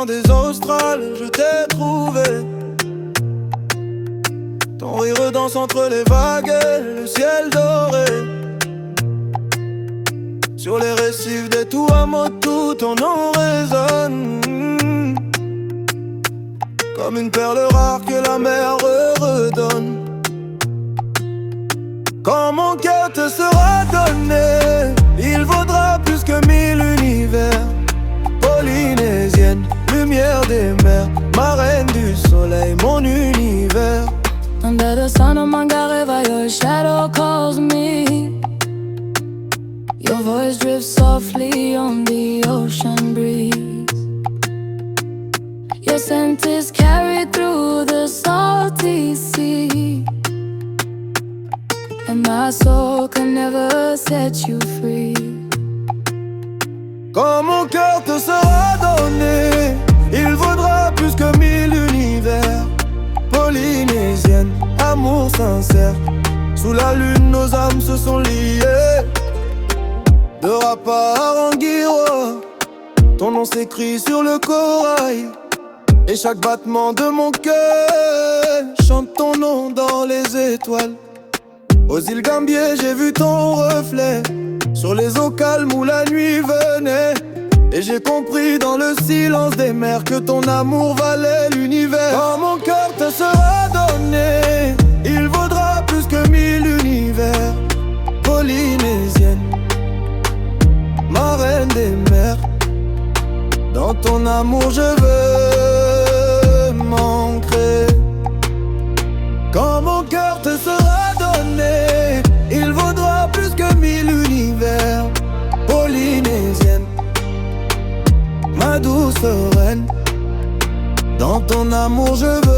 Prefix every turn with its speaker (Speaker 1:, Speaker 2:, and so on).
Speaker 1: dans des Australes, je t'ai trouvé. Ton rire danse entre les vagues et le ciel doré. Sur les récifs des Tuamotu, ton nom résonne comme une perle rare que la mer redonne. Quand mon cœur te sera donné, il vaudra plus que 1000 univers. Polynésienne, lumière des mers, marraine du soleil, mon univers.
Speaker 2: Under the sun of Mangareva, your shadow calls me. Your voice drifts softly on the ocean breeze. Your scent is carried through the salty sea, and my soul can never set you free.
Speaker 1: Quand mon cœur te sera donné, il vaudra plus que 1000 univers. Polynésienne, amour sincère, sous la lune nos âmes se sont liées. De Rapa à Rangiroa, ton nom s'écrit sur le corail. Et chaque battement de mon cœur chante ton nom dans les étoiles. Aux îles Gambier, j'ai vu ton reflet sur les eaux calmes où la nuit venait. Et j'ai compris dans le silence des mers que ton amour valait l'univers. Quand mon cœur te sera donné, il vaudra plus que 1000 univers. Polynésienne, marraine des mers, dans ton amour je veux m'ancrer. Quand mon cœur te sera donné, il vaudra plus que 1000 univers. Polynésienne, ma douce reine, dans ton amour je veux